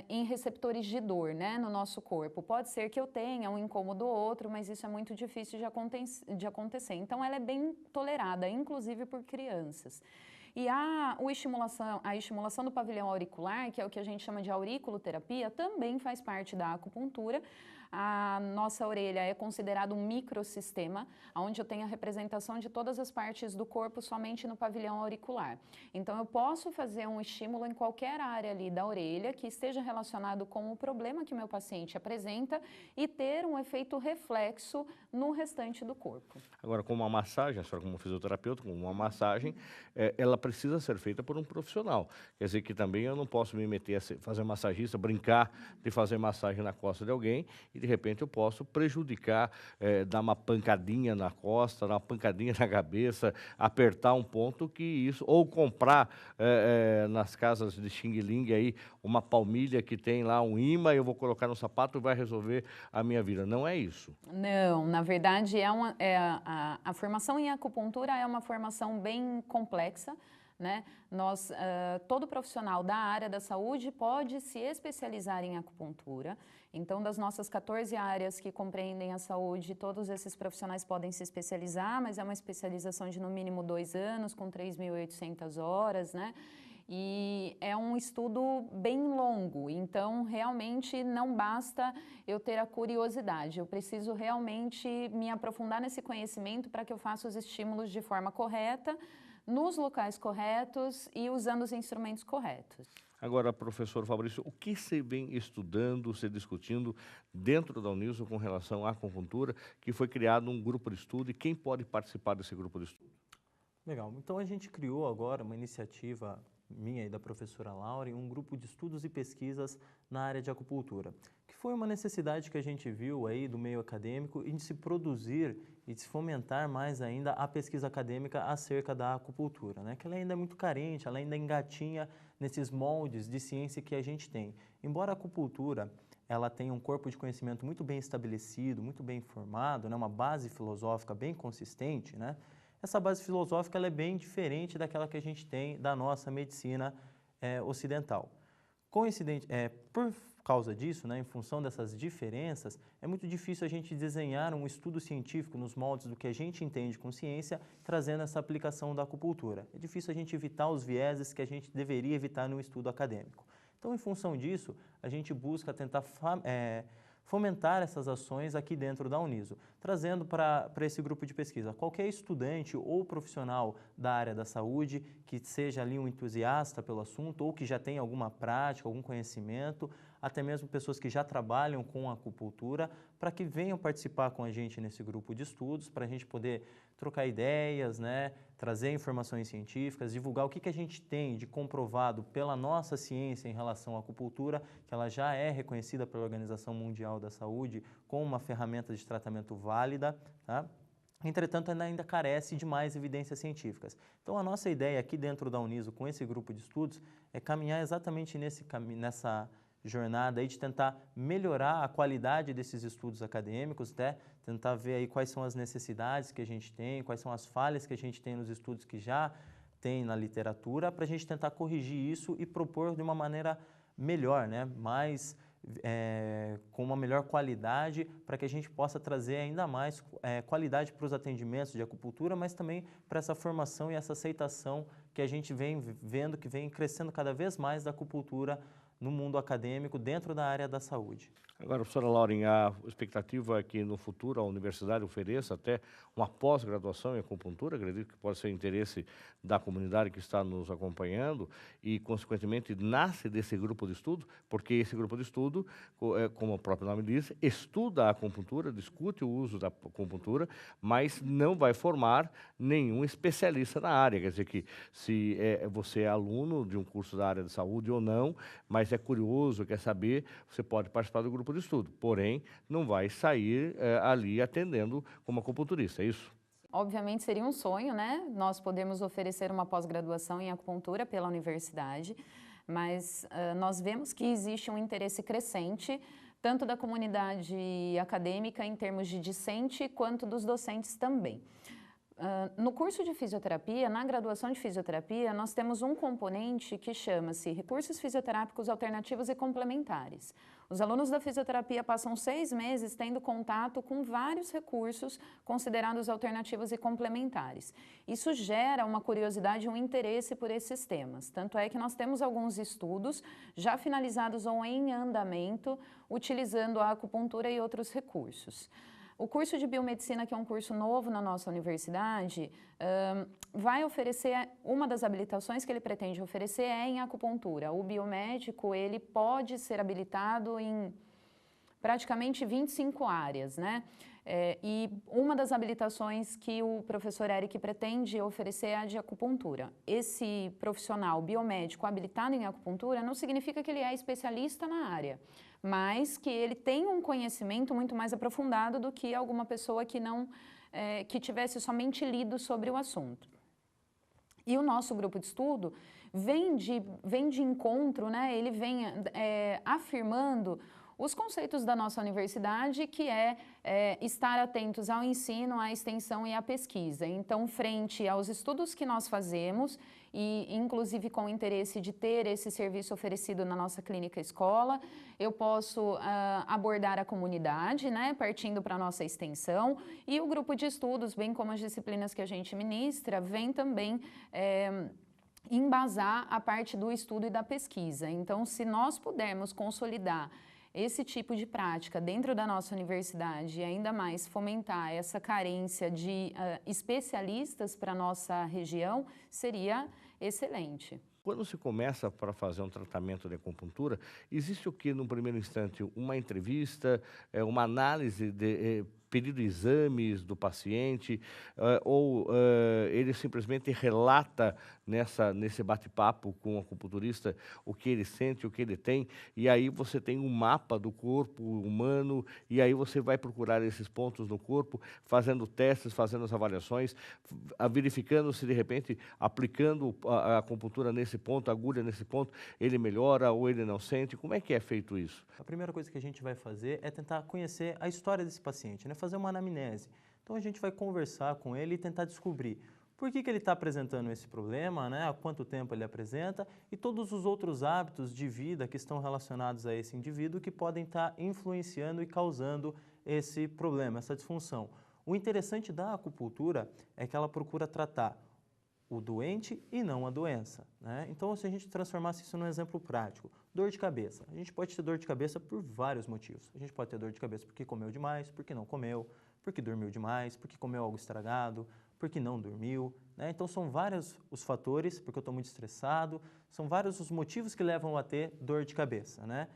em receptores de dor, né, no nosso corpo. Pode ser que eu tenha um incômodo ou outro, mas isso é muito difícil de acontecer. Então ela é bem tolerada, inclusive por crianças. E a estimulação do pavilhão auricular, que é o que a gente chama de auriculoterapia, também faz parte da acupuntura. A nossa orelha é considerada um microsistema, onde eu tenho a representação de todas as partes do corpo somente no pavilhão auricular. Então, eu posso fazer um estímulo em qualquer área ali da orelha que esteja relacionado com o problema que o meu paciente apresenta e ter um efeito reflexo no restante do corpo. Agora, com uma massagem, a senhora como fisioterapeuta, com uma massagem, ela precisa ser feita por um profissional. Quer dizer que também eu não posso me meter a fazer massagista, brincar de fazer massagem na costa de alguém e de repente eu posso prejudicar, dar uma pancadinha na costa, dar uma pancadinha na cabeça, apertar um ponto que isso, ou comprar nas casas de Xing Ling aí uma palmilha que tem lá um imã, eu vou colocar no sapato e vai resolver a minha vida. Não é isso. Não, na verdade a formação em acupuntura é uma formação bem complexa, né? Todo profissional da área da saúde pode se especializar em acupuntura. Então, das nossas 14 áreas que compreendem a saúde, todos esses profissionais podem se especializar, mas é uma especialização de no mínimo 2 anos, com 3.800 horas, né? E é um estudo bem longo, então realmente não basta eu ter a curiosidade, eu preciso realmente me aprofundar nesse conhecimento para que eu faça os estímulos de forma correta, nos locais corretos e usando os instrumentos corretos. Agora, professor Fabrício, o que você vem estudando, você discutindo dentro da Uniso com relação à acupuntura, que foi criado um grupo de estudo e quem pode participar desse grupo de estudo? Legal, então a gente criou agora uma iniciativa minha e da professora Laura, um grupo de estudos e pesquisas na área de acupuntura, que foi uma necessidade que a gente viu aí do meio acadêmico em se produzir e de se fomentar mais ainda a pesquisa acadêmica acerca da acupuntura, né? Que ela ainda é muito carente, ela ainda engatinha nesses moldes de ciência que a gente tem. Embora a acupuntura ela tenha um corpo de conhecimento muito bem estabelecido, muito bem formado, né? Uma base filosófica bem consistente, né? Essa base filosófica ela é bem diferente daquela que a gente tem da nossa medicina ocidental. Por causa disso, né, em função dessas diferenças, é muito difícil a gente desenhar um estudo científico nos moldes do que a gente entende com ciência, trazendo essa aplicação da acupuntura. É difícil a gente evitar os vieses que a gente deveria evitar no estudo acadêmico. Então, em função disso, a gente busca tentar fomentar essas ações aqui dentro da Uniso, trazendo para esse grupo de pesquisa qualquer estudante ou profissional da área da saúde que seja ali um entusiasta pelo assunto ou que já tenha alguma prática, algum conhecimento, até mesmo pessoas que já trabalham com acupuntura, para que venham participar com a gente nesse grupo de estudos, para a gente poder trocar ideias, né, trazer informações científicas, divulgar o que a gente tem de comprovado pela nossa ciência em relação à acupuntura, que ela já é reconhecida pela Organização Mundial da Saúde como uma ferramenta de tratamento válida, tá? Entretanto, ainda carece de mais evidências científicas. Então, a nossa ideia aqui dentro da Uniso, com esse grupo de estudos, é caminhar exatamente nessa jornada aí de tentar melhorar a qualidade desses estudos acadêmicos, né? Tentar ver aí quais são as necessidades que a gente tem, quais são as falhas que a gente tem nos estudos que já tem na literatura, para a gente tentar corrigir isso e propor de uma maneira melhor, né? Com uma melhor qualidade, para que a gente possa trazer ainda mais qualidade para os atendimentos de acupuntura, mas também para essa formação e essa aceitação que a gente vem vendo que vem crescendo cada vez mais da acupuntura no mundo acadêmico, dentro da área da saúde. Agora, professora Lauren, a expectativa é que no futuro a universidade ofereça até uma pós-graduação em acupuntura, acredito que pode ser interesse da comunidade que está nos acompanhando e, consequentemente, nasce desse grupo de estudo, porque esse grupo de estudo, como o próprio nome diz, estuda a acupuntura, discute o uso da acupuntura, mas não vai formar nenhum especialista na área. Quer dizer que se você é aluno de um curso da área de saúde ou não, mas é curioso, quer saber, você pode participar do grupo de estudo, porém, não vai sair ali atendendo como acupunturista, é isso? Obviamente seria um sonho, né? Nós podemos oferecer uma pós-graduação em acupuntura pela universidade. mas nós vemos que existe um interesse crescente, tanto da comunidade acadêmica em termos de discente, quanto dos docentes também. No curso de fisioterapia, na graduação de fisioterapia, nós temos um componente que chama-se recursos fisioterápicos alternativos e complementares. Os alunos da fisioterapia passam 6 meses tendo contato com vários recursos considerados alternativos e complementares. Isso gera uma curiosidade e um interesse por esses temas. Tanto é que nós temos alguns estudos já finalizados ou em andamento, utilizando a acupuntura e outros recursos. O curso de biomedicina, que é um curso novo na nossa universidade, vai oferecer, uma das habilitações que ele pretende oferecer é em acupuntura. O biomédico, ele pode ser habilitado em praticamente 25 áreas, né? E uma das habilitações que o professor Eric pretende oferecer é a de acupuntura. Esse profissional biomédico habilitado em acupuntura não significa que ele é especialista na área, mas que ele tem um conhecimento muito mais aprofundado do que alguma pessoa que não que tivesse somente lido sobre o assunto. E o nosso grupo de estudo vem de encontro, né? Ele vem afirmando os conceitos da nossa universidade, que é estar atentos ao ensino, à extensão e à pesquisa. Então, frente aos estudos que nós fazemos, e inclusive com o interesse de ter esse serviço oferecido na nossa clínica escola, eu posso abordar a comunidade, né, partindo para a nossa extensão, e o grupo de estudos, bem como as disciplinas que a gente ministra, vem também embasar a parte do estudo e da pesquisa. Então, se nós pudermos consolidar esse tipo de prática dentro da nossa universidade e ainda mais fomentar essa carência de especialistas para a nossa região, seria excelente. Quando se começa para fazer um tratamento de acupuntura, existe o que, no primeiro instante, uma entrevista, uma análise de pedido exames do paciente, ou ele simplesmente relata nesse bate-papo com o acupunturista o que ele sente, o que ele tem, e aí você tem um mapa do corpo humano, e aí você vai procurar esses pontos no corpo, fazendo testes, fazendo as avaliações, verificando se de repente, aplicando a acupuntura nesse ponto, a agulha nesse ponto, ele melhora ou ele não sente. Como é que é feito isso? A primeira coisa que a gente vai fazer é tentar conhecer a história desse paciente, né? Fazer uma anamnese. Então a gente vai conversar com ele e tentar descobrir por que ele está apresentando esse problema, né? Há quanto tempo ele apresenta e todos os outros hábitos de vida que estão relacionados a esse indivíduo que podem estar influenciando e causando esse problema, essa disfunção. O interessante da acupuntura é que ela procura tratar o doente e não a doença, né? Então, se a gente transformasse isso num exemplo prático, dor de cabeça. A gente pode ter dor de cabeça por vários motivos. A gente pode ter dor de cabeça porque comeu demais, porque não comeu, porque dormiu demais, porque comeu algo estragado, porque não dormiu, né? Então, são vários os fatores, porque eu estou muito estressado, são vários os motivos que levam a ter dor de cabeça, né?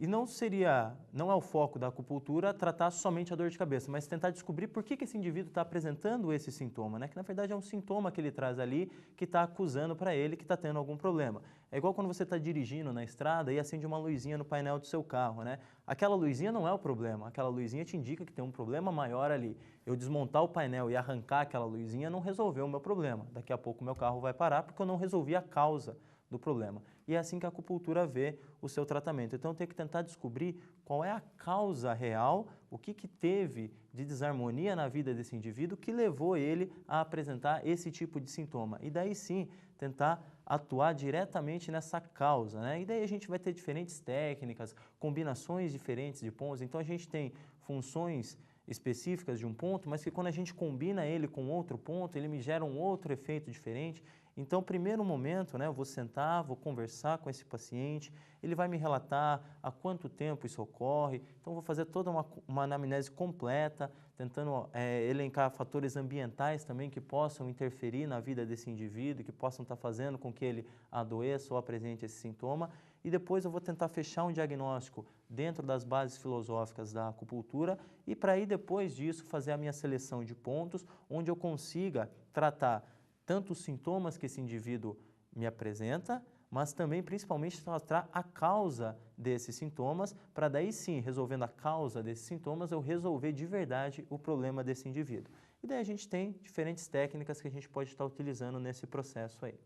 E não é o foco da acupuntura tratar somente a dor de cabeça, mas tentar descobrir por que esse indivíduo está apresentando esse sintoma, né? Que na verdade é um sintoma que ele traz ali, que está acusando para ele que está tendo algum problema. É igual quando você está dirigindo na estrada e acende uma luzinha no painel do seu carro, né? Aquela luzinha não é o problema, aquela luzinha te indica que tem um problema maior ali. Eu desmontar o painel e arrancar aquela luzinha não resolveu o meu problema. Daqui a pouco o meu carro vai parar porque eu não resolvi a causa do problema. E é assim que a acupuntura vê o seu tratamento. Então, tem que tentar descobrir qual é a causa real, o que teve de desarmonia na vida desse indivíduo que levou ele a apresentar esse tipo de sintoma. E daí sim, tentar atuar diretamente nessa causa, né? E daí a gente vai ter diferentes técnicas, combinações diferentes de pontos. Então, a gente tem funções específicas de um ponto, mas que quando a gente combina ele com outro ponto, ele me gera um outro efeito diferente. Então, primeiro momento, né, eu vou sentar, vou conversar com esse paciente, ele vai me relatar há quanto tempo isso ocorre, então vou fazer toda uma anamnese completa, tentando elencar fatores ambientais também que possam interferir na vida desse indivíduo, que possam estar fazendo com que ele adoeça ou apresente esse sintoma, e depois eu vou tentar fechar um diagnóstico dentro das bases filosóficas da acupuntura e para aí depois disso fazer a minha seleção de pontos onde eu consiga tratar tanto os sintomas que esse indivíduo me apresenta, mas também, principalmente, tratar a causa desses sintomas, para daí sim, resolvendo a causa desses sintomas, eu resolver de verdade o problema desse indivíduo. E daí a gente tem diferentes técnicas que a gente pode estar utilizando nesse processo aí.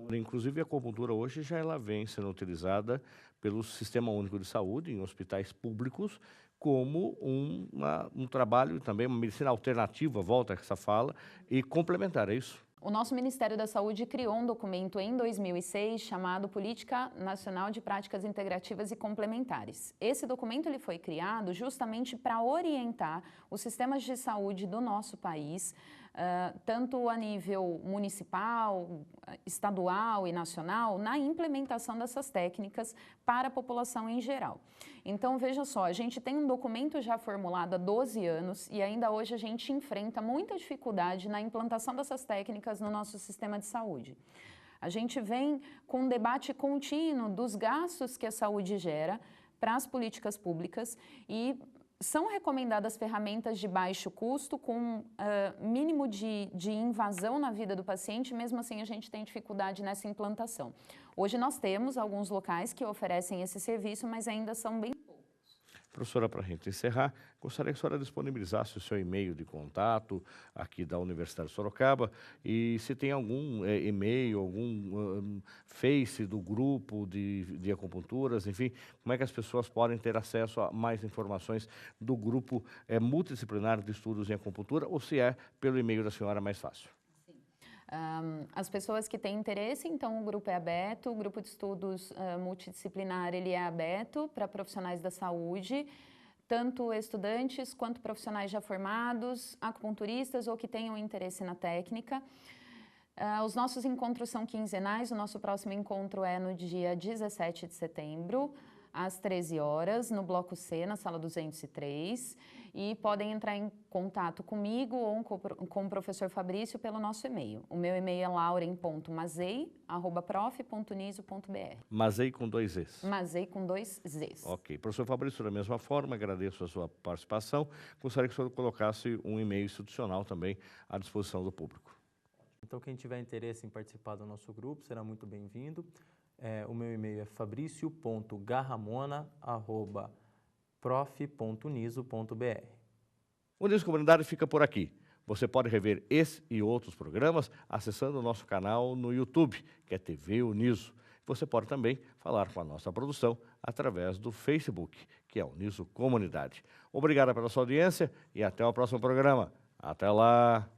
Inclusive, a acupuntura hoje já ela vem sendo utilizada pelo Sistema Único de Saúde, em hospitais públicos, como um trabalho também, uma medicina alternativa, volta a essa fala, e complementar, é isso? O nosso Ministério da Saúde criou um documento em 2006 chamado Política Nacional de Práticas Integrativas e Complementares. Esse documento ele foi criado justamente para orientar os sistemas de saúde do nosso país, tanto a nível municipal, estadual e nacional, na implementação dessas técnicas para a população em geral. Então, veja só, a gente tem um documento já formulado há 12 anos e ainda hoje a gente enfrenta muita dificuldade na implantação dessas técnicas no nosso sistema de saúde. A gente vem com um debate contínuo dos gastos que a saúde gera para as políticas públicas e são recomendadas ferramentas de baixo custo, com mínimo de invasão na vida do paciente, mesmo assim a gente tem dificuldade nessa implantação. Hoje nós temos alguns locais que oferecem esse serviço, mas ainda são bem poucos. Professora, para a gente encerrar, gostaria que a senhora disponibilizasse o seu e-mail de contato aqui da Universidade de Sorocaba e se tem algum e-mail, algum Face do grupo de acupunturas, enfim, como é que as pessoas podem ter acesso a mais informações do grupo multidisciplinar de estudos em acupuntura ou se é pelo e-mail da senhora mais fácil? As pessoas que têm interesse, então o grupo é aberto, o grupo de estudos multidisciplinar ele é aberto para profissionais da saúde, tanto estudantes quanto profissionais já formados, acupunturistas ou que tenham interesse na técnica. Os nossos encontros são quinzenais, o nosso próximo encontro é no dia 17 de setembro, às 13 horas, no Bloco C, na sala 203, e podem entrar em contato comigo ou com o professor Fabrício pelo nosso e-mail. O meu e-mail é lauren.mazei@prof.niso.br. Mazei com 2 Zs. Mazei com 2 Zs. Ok. Professor Fabrício, da mesma forma, agradeço a sua participação. Gostaria que o senhor colocasse um e-mail institucional também à disposição do público. Então, quem tiver interesse em participar do nosso grupo será muito bem-vindo. O meu e-mail é fabricio.garramona@prof.niso.br. O Niso Comunidade fica por aqui. Você pode rever esse e outros programas acessando o nosso canal no YouTube, que é TV Uniso. Você pode também falar com a nossa produção através do Facebook, que é o Niso Comunidade. Obrigado pela sua audiência e até o próximo programa. Até lá!